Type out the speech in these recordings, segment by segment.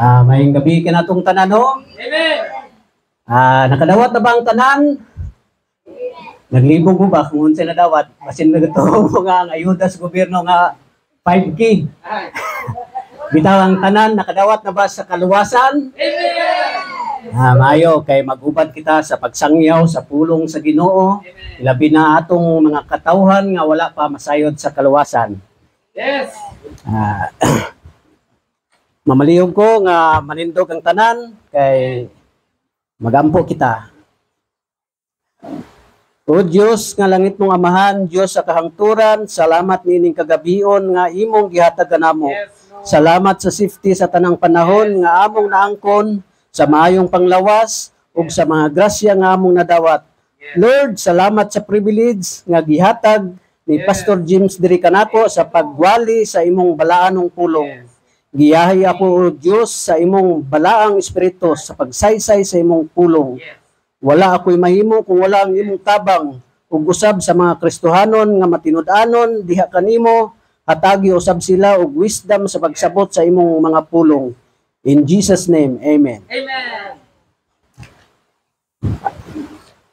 Maying gabi ka na itong tanan, ho? Amen. Nakadawat na ba ang tanan? Naglibog mo ba kung unsa na dawat? Basin na ito mga ang ayuda sa gobyerno nga 5K. Bitaw ang tanan, nakadawat na ba sa kaluwasan? Amen. Maayo, kay magubad kita sa pagsangyaw sa pulong sa Ginoo. Labi na atong mga katawhan nga wala pa masayod sa kaluwasan. Yes. Mamaliyog ko nga manindog ang tanan kay magampo kita. O Diyos nga langit mong amahan, Diyos sa kahangturan, salamat nining kagabion nga imong gihatag kanamo. Salamat sa safety sa tanang panahon nga among naangkon sa maayong panglawas ug sa mga grasya nga among nadawat. Lord, salamat sa privilege nga gihatag ni Pastor James diri kanako sa pagwali sa imong balaanong pulong. Giyahay ako, O Diyos, sa imong balaang espiritu sa pagsaysay sa imong pulong. Wala ako'y mahimo kung wala ang imong tabang ug usab sa mga Kristohanon nga matinud-anon diha kanimo hatagi usab sila og wisdom sa pagsabot sa imong mga pulong. In Jesus name, amen. Amen.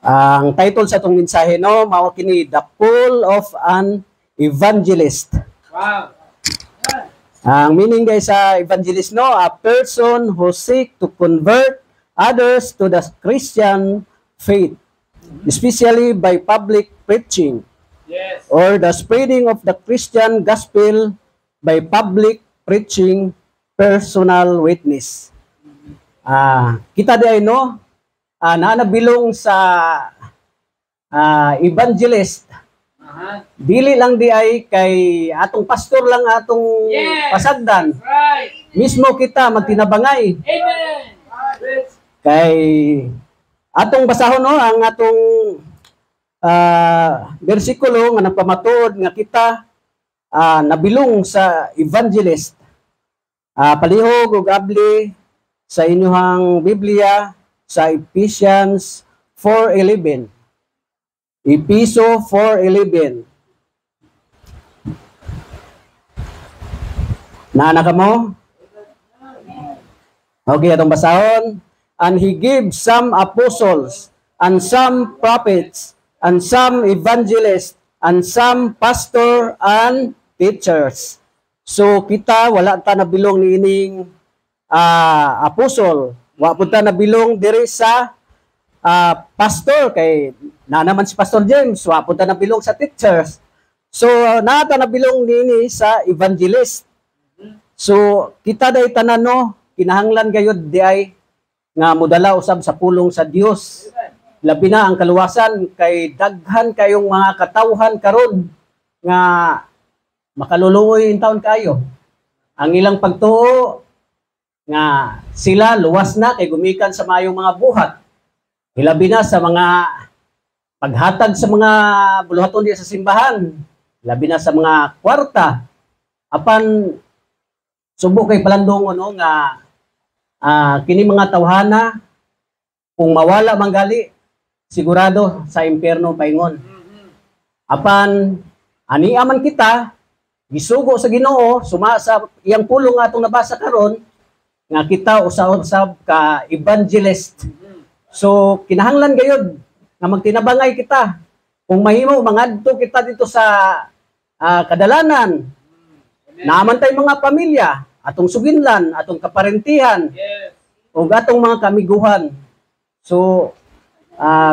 Ang title sa itong mensahe mao kini The Call of an Evangelist. Wow. Ang meaning guys sa evangelist a person who seek to convert others to the Christian faith, especially by public preaching Yes. or the spreading of the Christian gospel by public preaching, personal witness. Kita di ay naanabilong sa evangelist. Dili lang di ay kay atong pastor lang atong pasagdan. Right. Mismo kita magtinabangay. Amen. Kay atong basahon ang atong bersikulo nga nagpamatuod nga kita nabilong sa evangelist. Palihog ug abli sa inyong Biblia sa Ephesians 4:11. Episo 4:11. Naana ka mo? Okay, atong basahon. And he gives some apostles, and some prophets, and some evangelists, and some pastor and teachers. So kita wala ta nabilong ni ining apostle. Wa pud ta nabilong diri sa pastor kay na naman si Pastor James, wa pud ta nabilong sa teachers. So na ta nabilong nini sa evangelist. So kita day tanan kinahanglan gayud di ay nga modala usab sa pulong sa Dios. Labi na ang kaluwasan kay daghan kayong mga katawhan karon nga makaluluoy in taon kayo. Ang ilang pagtuo nga sila luwas na kay gumikan sa mayong mga buhat. Hilabi na sa mga paghatag sa mga buluhaton diya sa simbahan. Labi na sa mga kwarta. Apan subo kay palandong nga kini mga tawhana kung mawala manggali sigurado sa impyerno paingon. Apan ani aman kita gisugo sa Ginoo suma sa iyang pulong nga atong nabasa karon nga kita usab ka evangelist. So kinahanglan gayud nga magtinabangay kita. Kung mahimo mangadto kita dito sa kadalanan. Naaman tay mga pamilya, atong suginlan, atong kaparentihan. Yes. O atong mga kamiguhan. So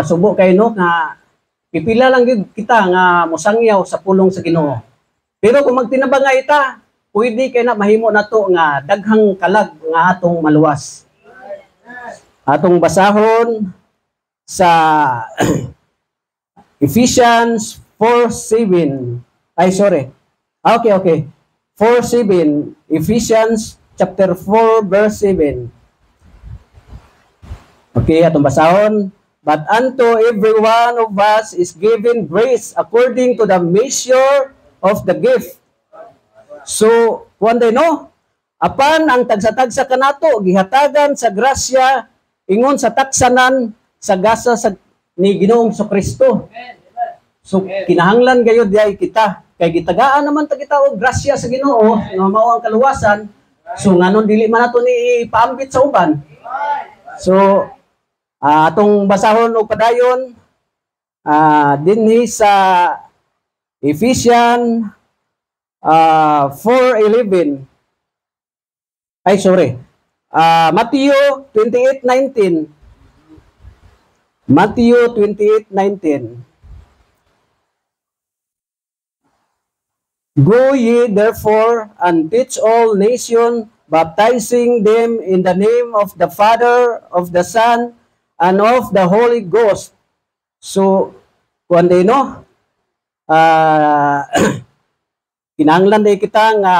subo kay nga pipila lang gyud kita nga mosangyaw sa pulong sa Ginoo. Pero kung magtinabangay ta, pwede kay na mahimo nato nga daghang kalag nga atong maluwas. Atong basahon sa Ephesians 4:7. Ay sorry. Okay. 4:7. Ephesians chapter 4 verse 7. Okay, atong basahon. But unto every one of us is given grace according to the measure of the gift. So, kuan day apan ang tagsa-tagsa kanato gihatagan sa grasya ingon sa taksanan sa gasa ni Ginoong Kristo. So kinahanglan gayud diay kita kay gitagaan naman ta kita og grasya sa Ginoo nga mao ang kaluwasan. So nganon dili man nato ni ipaambit sa uban. So atong basahon og padayon dinhi sa Ephesians 4:11. Ay sorry. Matthew 28:19. Matthew 28:19. Go ye therefore and teach all nations, baptizing them in the name of the Father, of the Son, and of the Holy Ghost. So, kung no, kinahanglan day kita nga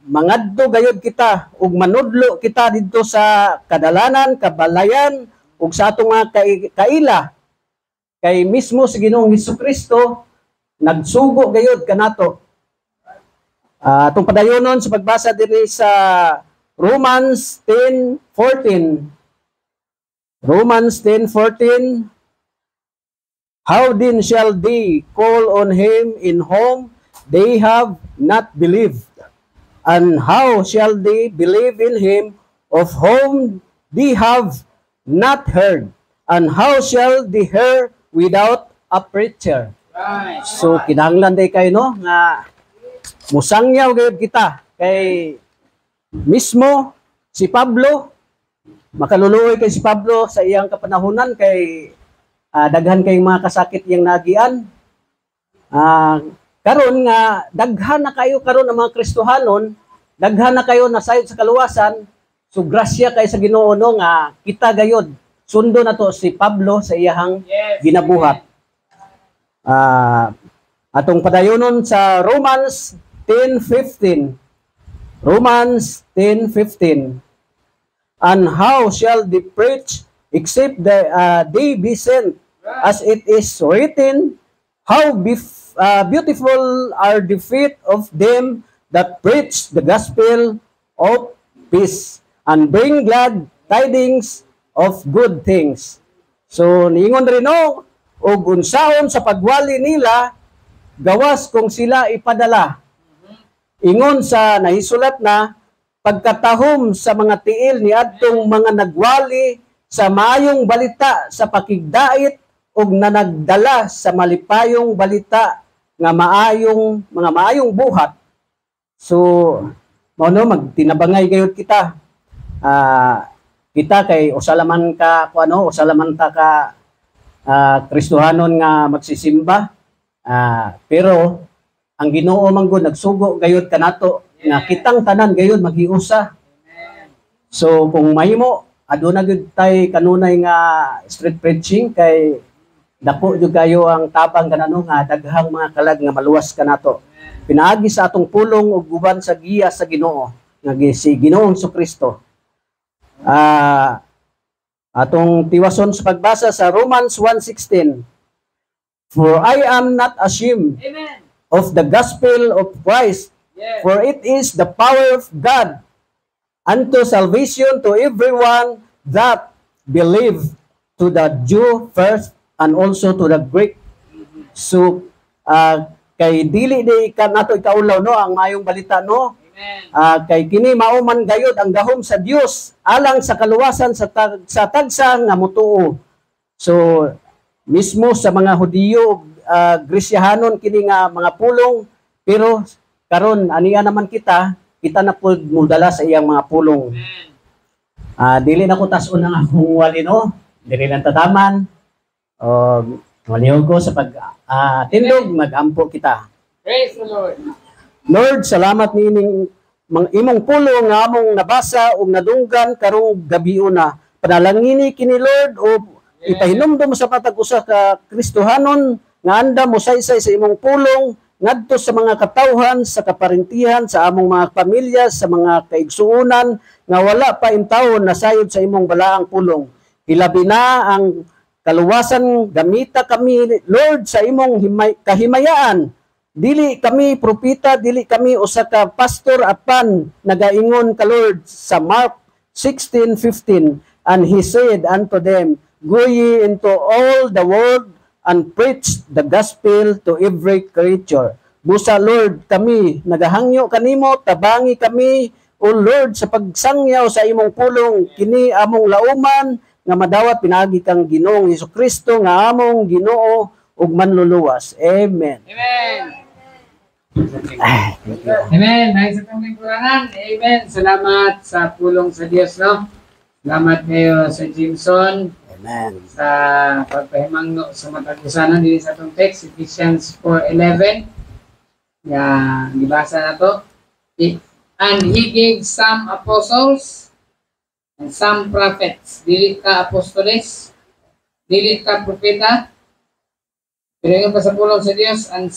mangadto gayud kita ug manudlo kita didto sa kadalanan, kabalayan ug sa atong mga kaila. Kay mismo si Ginoong Hesukristo nagsugo gayud kanato. Itong padayonon sa pagbasa diri sa Romans 10:14. Romans 10:14. How then shall they call on him in whom they have not believed? And how shall they believe in him of whom they have not heard? And how shall they hear without a preacher? Right. So kinahanglan day kayo no nga musangyaw gayud kita kay mismo si Pablo makaluluoy kay si Pablo sa iyang kapanahunan kay daghan kay mga kasakit iyang nagian. Karon nga daghan na kayo karon ang mga Kristohanon, daghan na kayo nasayod sa kaluwasan. So grasya kay sa Ginoo no nga kita gayud sundo na to si Pablo sa iyang ginabuhat. Atong padayonon sa Romans 10:15. Romans 10:15. And how shall they preach except they be sent? As it is written, how beautiful are the feet of them that preach the gospel of peace and bring glad tidings of good things. So niingon rin no, og unsaon sa pagwali nila gawas kung sila ipadala. Ingon sa nahisulat na pagkatahom sa mga tiil ni adtong mga nagwali sa maayong balita sa pakigdait ug nanagdala sa malipayong balita nga mga maayong buhat. So mao no magtinabangay gayud kita. Kita kay usalaman ka usalaman ta ka Kristohanon nga magsisimba. Pero ang Ginoo man gud nagsugo gayud kanato nga kitang tanan gayud maghiusa. So kung mahimo aduna gyud tay kanunay nga street preaching kay dako jud kayo ang tabang kanano nga daghang mga kalag nga maluwas kanato. Pinaagi sa atong pulong ug guban sa giya sa Ginoo nga si Ginoong Hesukristo. Atong tiwason sa pagbasa sa Romans 1:16. For I am not ashamed of the gospel of Christ, for it is the power of God unto salvation to everyone that believe, to the Jew first and also to the Greek. So kay dili di ka nato ikaulaw no ang mayong balita no. Kay kini mauman gayud ang gahom sa Dios alang sa kaluwasan sa tagsa nga motuo. So mismo sa mga Hudiyo Grisyahanon kini nga mga pulong, pero karon aniya naman kita na po mudala sa iyang mga pulong. Dili na ko tas-on ang akong wali no, dili lang tataman. Malihog ko sa tindog magampo kita. Praise the Lord. Lord, salamat nining imong pulong nga among nabasa ug nadunggan karong gabi una. Panalangini kini Lord o ipahinumdum sa patag usa ka Kristohanon nga anda mo saysay sa imong pulong ngadto sa mga katawhan sa kaparintihan sa among mga pamilya sa mga kaigsuonan nga wala pa intawon nasayod sa imong balaang pulong. Ilabi na ang kaluwasan gamita kami Lord sa imong kahimayaan. Dili kami propeta, dili kami usa ka pastor apan nagaingon ka Lord sa Mark 16:15, and he said unto them, go ye into all the world and preach the gospel to every creature. Busa Lord kami nagahangyo kanimo, tabangi kami O Lord, sa pagsangyaw sa imong pulong, kini among lauman, nga madawat pinagi kang Ginoong Hesukristo, nga among Ginoo, ug manluluwas. Amen. Amen. Ay, thank you. Amen. Dahil sa itong lingkuranan. Amen. Salamat sa pulong sa Diyos, no? Salamat kayo sa Jimson Amen. sa pagpahimangno sa matag-usanan din sa itong text, Ephesians 4:11. Yan, gibasa na to. And he gave some apostles and some prophets. Dili ka apostoles, dili ka propeta, pero yung pa sa pulong sa Diyos, and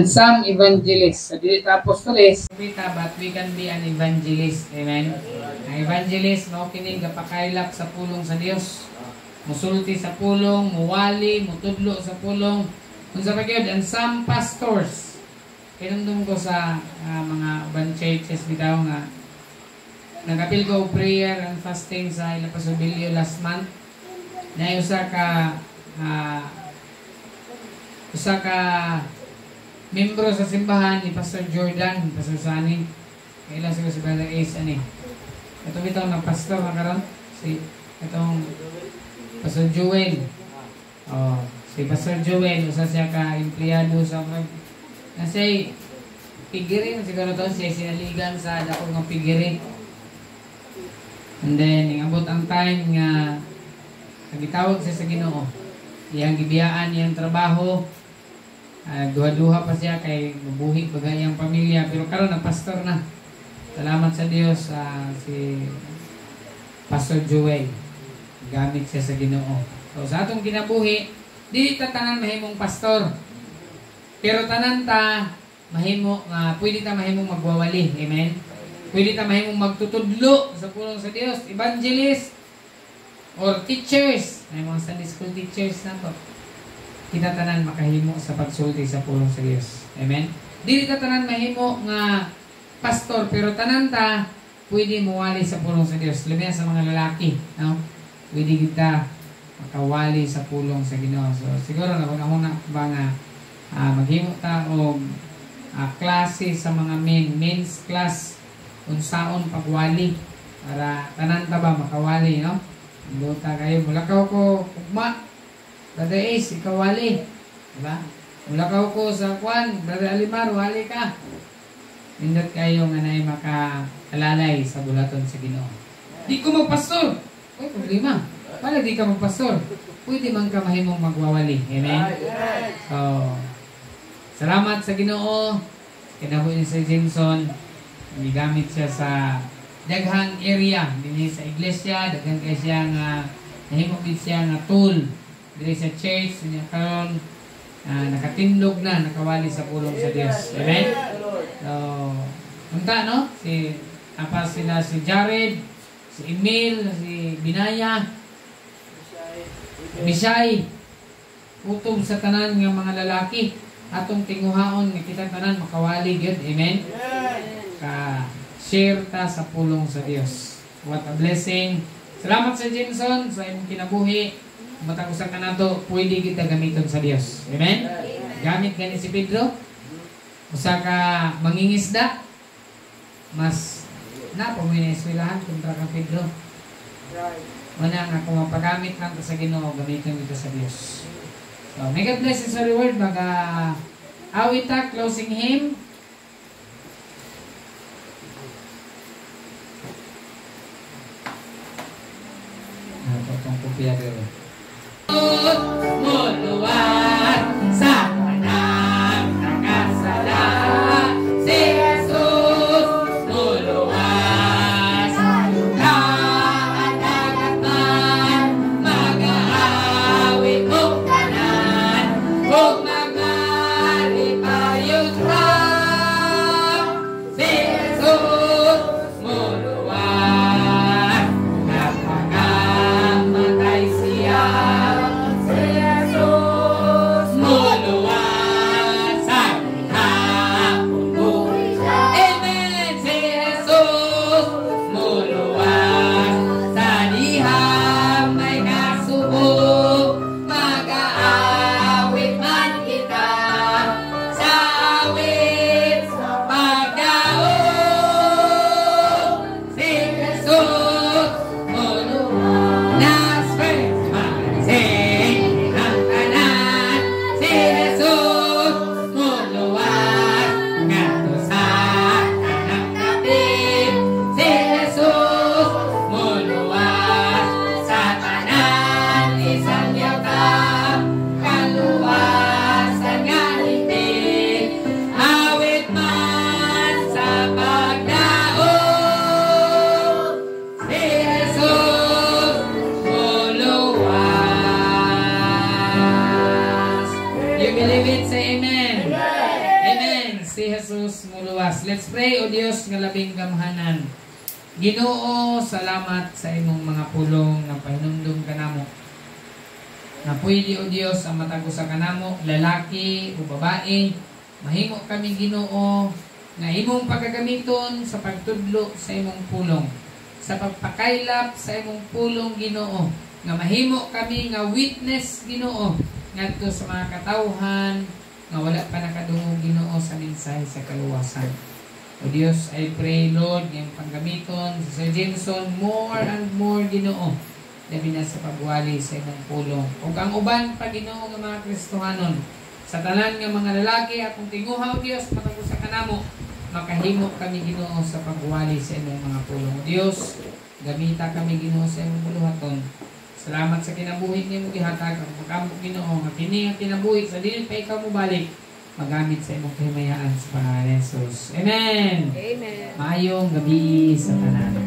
some evangelists. So, dili ka apostoles, propeta, but we can be an evangelist. Amen? Ang evangelist, makinig, kapakailak sa pulong sa Diyos. Musulti sa pulong, muwali, mutudlo sa pulong. Kung sa pagkod, and some pastors. Kinundong ko sa mga urban churches bitaw nga nagapil ko prayer and fasting sa ilang pasubilyo last month. Na usa ka membro sa simbahan ni Pastor Jordan, Pastor Sani. Kailan siguro si Brother Ace ani. Ito bitaw ng pastor na karon si itong Pastor Joel. Oh, si Pastor Joel usa siya ka empleyado sa kasi pigirin siguro to siya sinaligan sa dako ng pigirin. And then ingabot ang time nga nagitawag siya sa Ginoo. Iyang gibiyaan iyang trabaho. Duha-duha pa siya kay mabuhi bagay ang pamilya pero karon na pastor na. Salamat sa Dios si Pastor Joel. Gamit siya sa Ginoo. So sa atong kinabuhi, dili ta tanan mahimong pastor. Pero tanan ta mahimo nga pwede ta mahimong magwawali. Amen. Pwede ta mahimong magtutudlo sa pulong sa Dios, evangelist or teachers. May mga Sunday school teachers na to. Kita tanan makahimo sa pagsulti sa pulong sa Dios. Amen. Dili ta tanan mahimo nga pastor pero tanan ta pwede muwali sa pulong sa Dios. Labi sa mga lalaki, no? Pwede kita makawali sa pulong sa Ginoo. So siguro na una ba nga maghimo ta og klase sa mga men's class unsaon pagwali para tanan ta ba makawali, no? Buta kayo mulakaw ko ugma Brother Ace ikaw wali, diba? Mulakaw ko sa kwan Brother Alimar wali ka. Nindot kayo nga nay makaalalay sa bulaton sa Ginoo. Di ko magpastor. Ay problema. Wala di ka magpastor. Pwede man ka mahimong magwawali. Amen. So salamat sa Ginoo. Kinabuhi sa Jameson, gigamit siya sa daghang area dinhi sa iglesia, daghang kay siya nga nahimo gid siya nga tool diri sa church niya karon nakatindog na nakawali sa pulong sa Dios. Amen. So, unta no si sila si Jared, si Emil, si Binaya, Bisay, utob sa tanan nga mga lalaki atong tinguhaon nga kita tanan makawali gyud. Amen. Ka share ta sa pulong sa Dios. What a blessing. Salamat sa Jameson sa imong kinabuhi. Matag usa ka nato pwede kita gamiton sa Dios. Amen. Gamit gani si Pedro. Usa ka mangingisda. Mas na pa mo eskwelahan kontra ka Pedro. Wala nga kung mapagamit lang ta sa Ginoo gamiton kita sa Dios. So, may God bless sa reward. Awita, closing hymn. Itong kopya dito. Muluwat sa kanang nakasala si Jesus. Muluwat sa lukaan nagatan mag-aawit mo kanan kung magalipayot ra si Jesus. Muluwat napakamatay siya si si Jesus muluwas. Let's pray, O Dios nga labing gamhanan. Ginoo, salamat sa imong mga pulong na pahinumdum kanamo. Na pwede, O Dios, ang matag usa kanamo, lalaki o babae, mahimo kami Ginoo nga imong pagagamiton sa pagtudlo sa imong pulong, sa pagpakaylap sa imong pulong Ginoo, nga mahimo kami nga witness Ginoo ngadto sa mga katawhan nga wala pa nakadungog Ginoo sa mensahe sa kaluwasan. O Dios, I pray, Lord, nga panggamiton sa Sir Jameson more and more Ginoo, labi na sa pagwali sa imong pulong. Ug ang uban pa Ginoo nga mga Kristohanon, sa tanan nga mga lalaki akong tinguha, O Dios, matag usa kanamo, makahimo kami Ginoo sa pagwali sa imong mga pulong. O Dios, gamita kami Ginoo sa imong buluhaton. Salamat sa kinabuhi nimo gihatag ang pagkamot Ginoo nga kini ang kinabuhi sa dili pa ikaw mo balik magamit sa imong kahimayaan sa pangalan ni Jesus. Amen. Amen. Maayong gabi sa tanan.